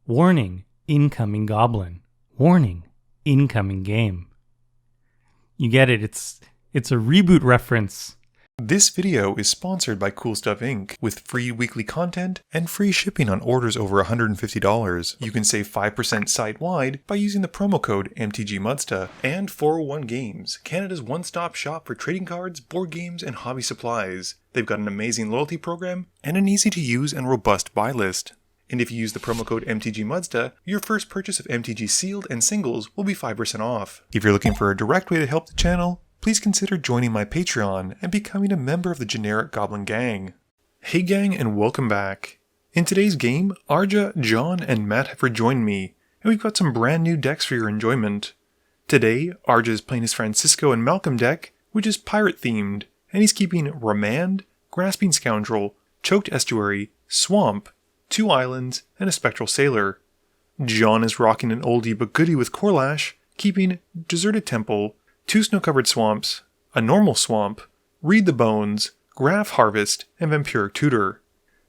Warning, incoming goblin. Warning, incoming game. You get it, it's a reboot reference. This video is sponsored by Cool Stuff Inc. with free weekly content and free shipping on orders over $150. You can save 5% site-wide by using the promo code MTGMudsta. And 401 Games, Canada's one-stop shop for trading cards, board games, and hobby supplies. They've got an amazing loyalty program and an easy-to-use and robust buy list. And if you use the promo code MTGMudsta, your first purchase of MTG Sealed and Singles will be 5% off. If you're looking for a direct way to help the channel, please consider joining my Patreon and becoming a member of the generic Goblin Gang. Hey gang, and welcome back. In today's game, Arja, John, and Matt have rejoined me, and we've got some brand new decks for your enjoyment. Today, Arja is playing his Francisco and Malcom deck, which is pirate themed, and he's keeping Remand, Grasping Scoundrel, Choked Estuary, Swamp, 2 islands, and a Spectral Sailor. John is rocking an oldie but goodie with Korlash, keeping Deserted Temple, 2 snow-covered swamps, a normal swamp, Read the Bones, Graph Harvest, and Vampiric Tutor.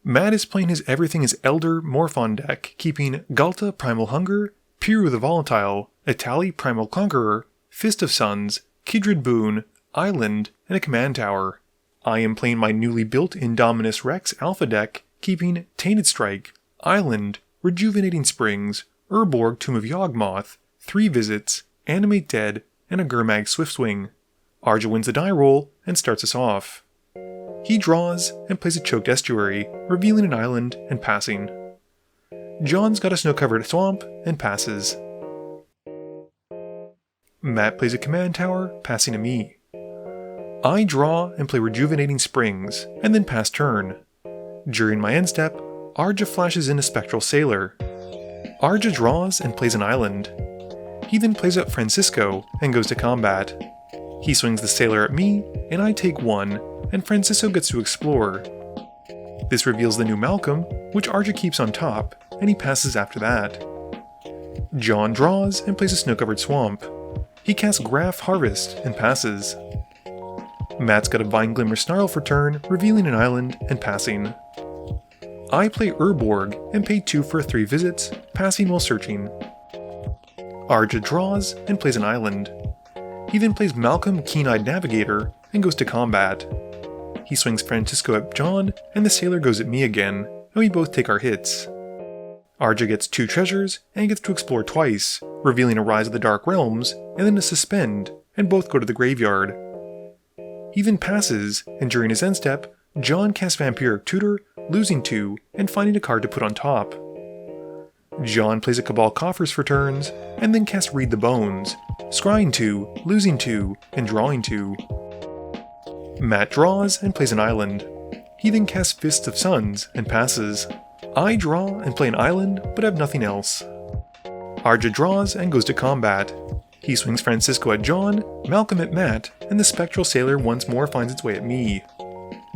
Matt is playing his Everything is Elder Morophon deck, keeping Ghalta Primal Hunger, Piru the Volatile, Etali Primal Conqueror, Fist of Suns, Kindred Boon, Island, and a Command Tower. I am playing my newly built Indominus Rex Alpha deck, keeping Tainted Strike, Island, Rejuvenating Springs, Urborg Tomb of Yawgmoth, 3 Visits, Animate Dead, and a Gurmag Swiftswing. Arja wins the die roll and starts us off. He draws and plays a Choked Estuary, revealing an island and passing. John's got a snow-covered swamp and passes. Matt plays a Command Tower, passing to me. I draw and play Rejuvenating Springs, and then pass turn. During my end step, Arja flashes in a Spectral Sailor. Arja draws and plays an island. He then plays up Francisco and goes to combat. He swings the sailor at me, and I take 1, and Francisco gets to explore. This reveals the new Malcom, which Arja keeps on top, and he passes after that. John draws and plays a snow-covered swamp. He casts Graph Harvest and passes. Matt's got a Vine Glimmer Snarl for turn, revealing an island and passing. I play Urborg and pay 2 for 3 visits, passing while searching. Arja draws and plays an island. He then plays Malcom Keen-Eyed Navigator and goes to combat. He swings Francisco at John, and the sailor goes at me again, and we both take our hits. Arja gets 2 treasures and gets to explore twice, revealing a Rise of the Dark Realms and then a Suspend, and both go to the graveyard. He then passes, and during his end step, John casts Vampiric Tutor, losing 2 and finding a card to put on top. John plays a Cabal Coffers for turns, and then casts Read the Bones, scrying 2, losing 2, and drawing 2. Matt draws and plays an island. He then casts Fists of Suns and passes. I draw and play an island, but have nothing else. Arja draws and goes to combat. He swings Francisco at John, Malcom at Matt, and the Spectral Sailor once more finds its way at me.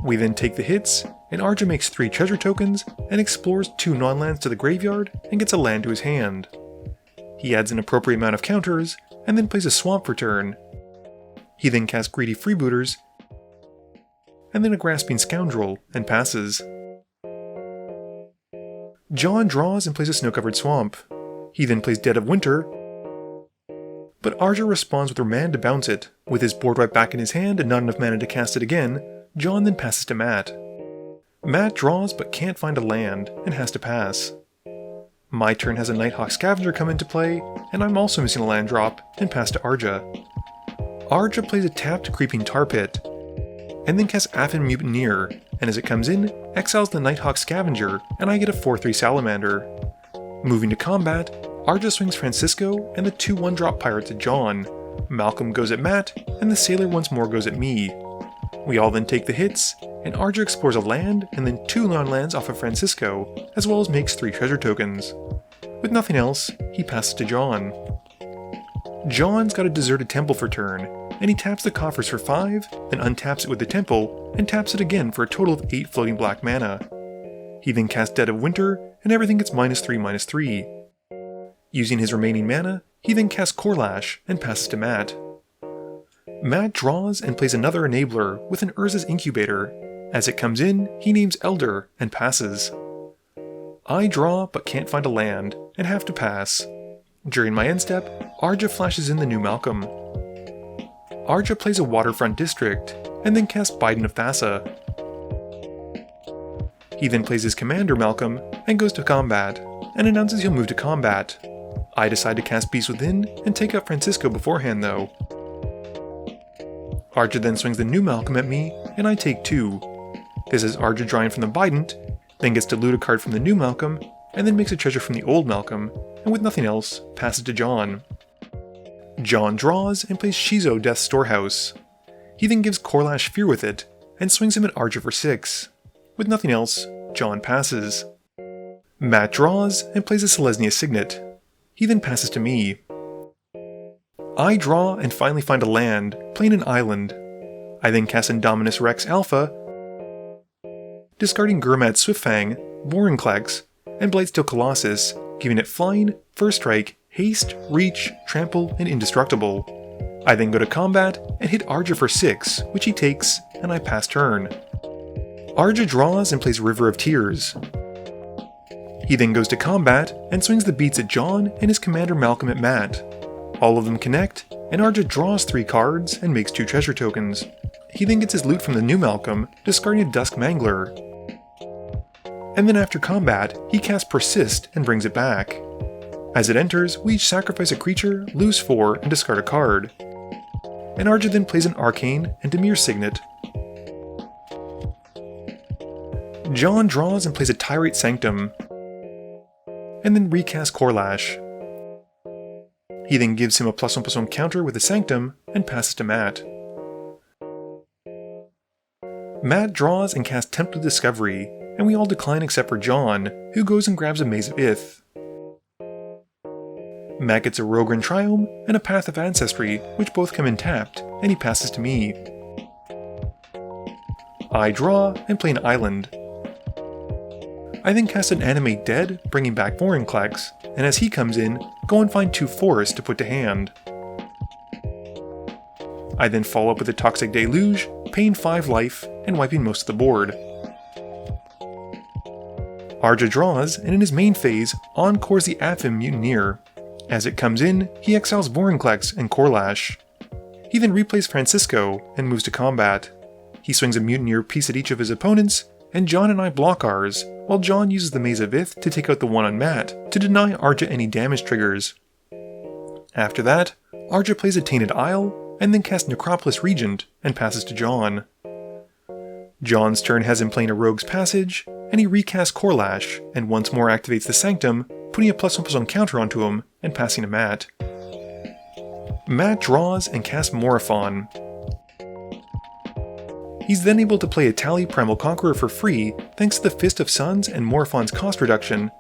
We then take the hits, and Arja makes 3 treasure tokens and explores 2 non-lands to the graveyard and gets a land to his hand. He adds an appropriate amount of counters and then plays a swamp for turn. He then casts Greedy Freebooters and then a Grasping Scoundrel and passes. John draws and plays a snow-covered swamp. He then plays Dead of Winter, but Arja responds with Remand to bounce it. With his board wipe back in his hand and not enough mana to cast it again, John then passes to Matt. Matt draws but can't find a land, and has to pass. My turn has a Nighthawk Scavenger come into play, and I'm also missing a land drop, and pass to Arja. Arja plays a tapped Creeping Tar Pit, and then casts Affin Mutineer, and as it comes in, exiles the Nighthawk Scavenger, and I get a 4/3 Salamander. Moving to combat, Arja swings Francisco and the 2 1-drop pirates at John. Malcom goes at Matt, and the sailor once more goes at me. We all then take the hits, and Arja explores a land and then 2 non-lands off of Francisco, as well as makes 3 treasure tokens. With nothing else, he passes to John. John's got a Deserted Temple for turn, and he taps the coffers for 5, then untaps it with the temple, and taps it again for a total of 8 floating black mana. He then casts Dead of Winter, and everything gets -3/-3. Using his remaining mana, he then casts Korlash and passes to Matt. Matt draws and plays another enabler with an Urza's Incubator. As it comes in, he names Elder and passes. I draw but can't find a land, and have to pass. During my end step, Arja flashes in the new Malcom. Arja plays a waterfront district, and then casts Biden of Thassa. He then plays his commander Malcom, and goes to combat, and announces he'll move to combat. I decide to cast Beast Within, and take out Francisco beforehand though. Arja then swings the new Malcom at me, and I take 2. This is Arja drawing from the Bident, then gets to loot a card from the new Malcom, and then makes a treasure from the old Malcom, and with nothing else, passes to John. John draws and plays Shizo Death's Storehouse. He then gives Korlash Fear with it, and swings him at Arja for 6. With nothing else, John passes. Matt draws and plays a Selesnya Signet. He then passes to me. I draw and finally find a land, playing an island. I then cast Indominus Rex Alpha, discarding Gurmad's Swiftfang, Vorinclex, and Blightsteel Colossus, giving it Flying, First Strike, Haste, Reach, Trample, and Indestructible. I then go to combat and hit Arja for 6, which he takes, and I pass turn. Arja draws and plays River of Tears. He then goes to combat and swings the beats at John and his commander Malcom at Matt. All of them connect, and Arja draws 3 cards and makes 2 treasure tokens. He then gets his loot from the new Malcom, discarding a Dusk Mangler. And then after combat, he casts Persist and brings it back. As it enters, we each sacrifice a creature, lose 4, and discard a card. And Arja then plays an Arcane and Dimir Signet. John draws and plays a Tyrate Sanctum, and then recasts Korlash. He then gives him a +1/+1 counter with a Sanctum, and passes to Matt. Matt draws and casts Tempted Discovery, and we all decline except for John, who goes and grabs a Maze of Ith. Matt gets a Rogran Triome and a Path of Ancestry, which both come in tapped, and he passes to me. I draw and play an island. I then cast an Animate Dead, bringing back Vorinclex, and as he comes in, go and find 2 forests to put to hand. I then follow up with a Toxic Deluge, paying 5 life, and wiping most of the board. Arja draws, and in his main phase, encores the Aphim Mutineer. As it comes in, he exiles Vorinclex and Korlash. He then replays Francisco, and moves to combat. He swings a Mutineer piece at each of his opponents, and John and I block ours, while John uses the Maze of Ith to take out the one on Matt, to deny Arja any damage triggers. After that, Arja plays a Tainted Isle, and then casts Necropolis Regent, and passes to John. John's turn has him playing a Rogue's Passage, and he recasts Korlash, and once more activates the Sanctum, putting a +1/+1 counter onto him, and passing to Matt. Matt draws and casts Morophon. He's then able to play a Tally Primal Conqueror for free thanks to the Fist of Suns and Morophon's cost reduction.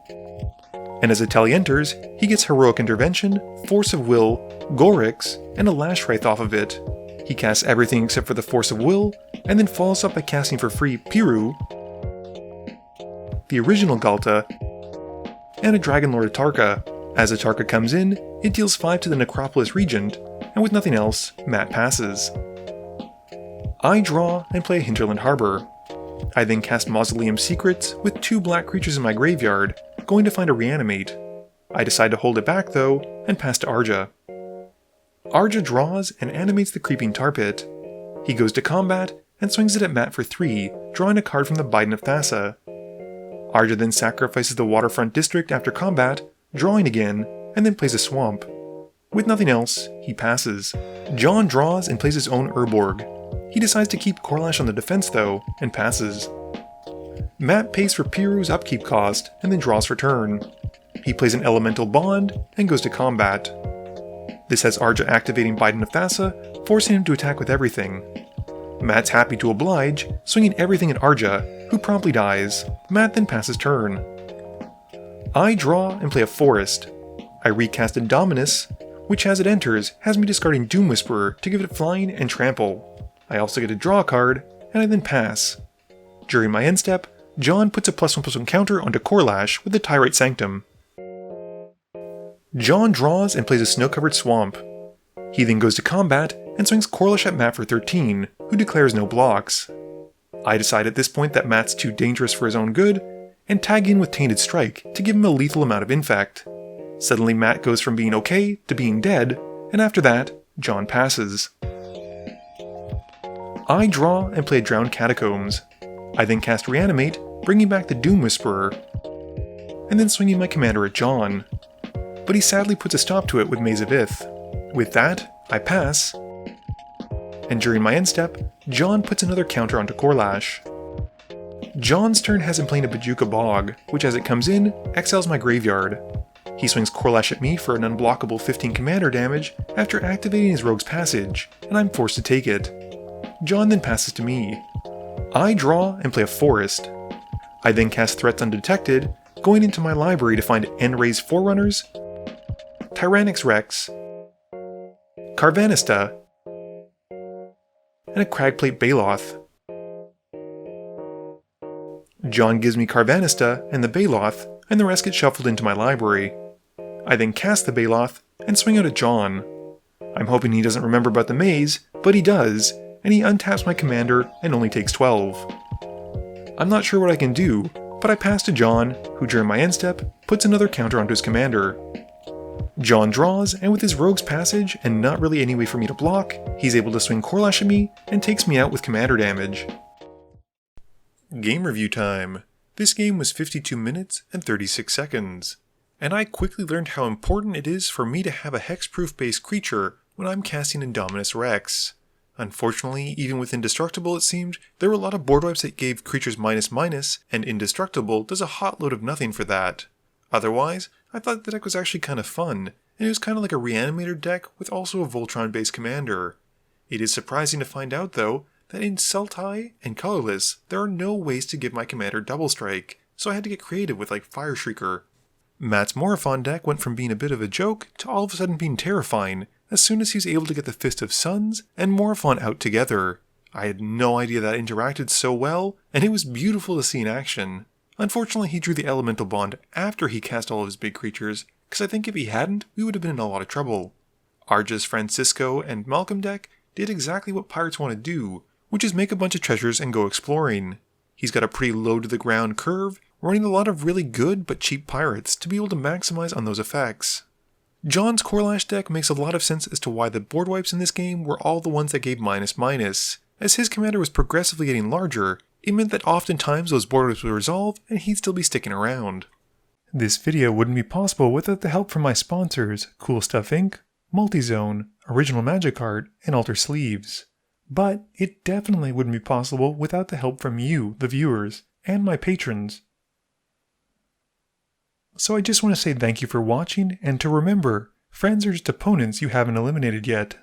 And as a Tally enters, he gets Heroic Intervention, Force of Will, Gorix, and a Lash Wraith off of it. He casts everything except for the Force of Will, and then follows up by casting for free Piru, the original Galta, and a Dragon Lord Atarka. As Atarka comes in, it deals 5 to the Necropolis Regent, and with nothing else, Matt passes. I draw and play a Hinterland Harbor. I then cast Mausoleum Secrets with 2 black creatures in my graveyard, going to find a Reanimate. I decide to hold it back though, and pass to Arja. Arja draws and animates the Creeping Tar Pit. He goes to combat and swings it at Matt for 3, drawing a card from the Biden of Thassa. Arja then sacrifices the Waterfront District after combat, drawing again, and then plays a Swamp. With nothing else, he passes. John draws and plays his own Urborg. He decides to keep Korlash on the defense though, and passes. Matt pays for Piru's upkeep cost, and then draws for turn. He plays an Elemental Bond, and goes to combat. This has Arja activating Biden of Thassa, forcing him to attack with everything. Matt's happy to oblige, swinging everything at Arja, who promptly dies. Matt then passes turn. I draw and play a forest. I recast Indominus, which as it enters, has me discarding Doom Whisperer to give it Flying and Trample. I also get to draw a card, and I then pass. During my end step, John puts a +1/+1 counter onto Korlash with the Tyrate Sanctum. John draws and plays a Snow-Covered Swamp. He then goes to combat and swings Korlash at Matt for 13, who declares no blocks. I decide at this point that Matt's too dangerous for his own good, and tag in with Tainted Strike to give him a lethal amount of infect. Suddenly Matt goes from being okay to being dead, and after that, John passes. I draw and play Drowned Catacombs. I then cast Reanimate, bringing back the Doom Whisperer, and then swinging my commander at John. But he sadly puts a stop to it with Maze of Ith. With that, I pass, and during my end step, John puts another counter onto Korlash. John's turn has him playing a Bajuka Bog, which as it comes in, exiles my graveyard. He swings Korlash at me for an unblockable 15 commander damage after activating his Rogue's Passage, and I'm forced to take it. John then passes to me. I draw and play a Forest. I then cast Threats Undetected, going into my library to find End-Raze Forerunners, Indominus Rex, Carvanista, and a Cragplate Baloth. John gives me Carvanista and the Baloth, and the rest get shuffled into my library. I then cast the Baloth and swing out at John. I'm hoping he doesn't remember about the maze, but he does, and he untaps my commander and only takes 12. I'm not sure what I can do, but I pass to John, who during my end step puts another counter onto his commander. John draws, and with his Rogue's Passage and not really any way for me to block, he's able to swing Korlash at me and takes me out with commander damage. Game review time. This game was 52 minutes and 36 seconds, and I quickly learned how important it is for me to have a hexproof based creature when I'm casting Indominus Rex. Unfortunately, even with Indestructible it seemed, there were a lot of board wipes that gave creatures --, and Indestructible does a hot load of nothing for that. Otherwise, I thought the deck was actually kind of fun, and it was kind of like a Reanimator deck with also a Voltron based commander. It is surprising to find out though, that in Sultai and Colorless, there are no ways to give my commander Double Strike, so I had to get creative with like Fire Shrieker. Matt's Morophon deck went from being a bit of a joke to all of a sudden being terrifying, as soon as he was able to get the Fist of Suns and Morophon out together. I had no idea that interacted so well, and it was beautiful to see in action. Unfortunately, he drew the Elemental Bond after he cast all of his big creatures, because I think if he hadn't, we would have been in a lot of trouble. Arja's Francisco and Malcom deck did exactly what pirates want to do, which is make a bunch of treasures and go exploring. He's got a pretty low to the ground curve, running a lot of really good but cheap pirates to be able to maximize on those effects. John's Korlash deck makes a lot of sense as to why the board wipes in this game were all the ones that gave --. As his commander was progressively getting larger, it meant that oftentimes those board wipes would resolve and he'd still be sticking around. This video wouldn't be possible without the help from my sponsors, Cool Stuff Inc., Multizone, Original Magic Art, and Alter Sleeves. But it definitely wouldn't be possible without the help from you, the viewers, and my patrons. So I just want to say thank you for watching, and to remember, friends are just opponents you haven't eliminated yet.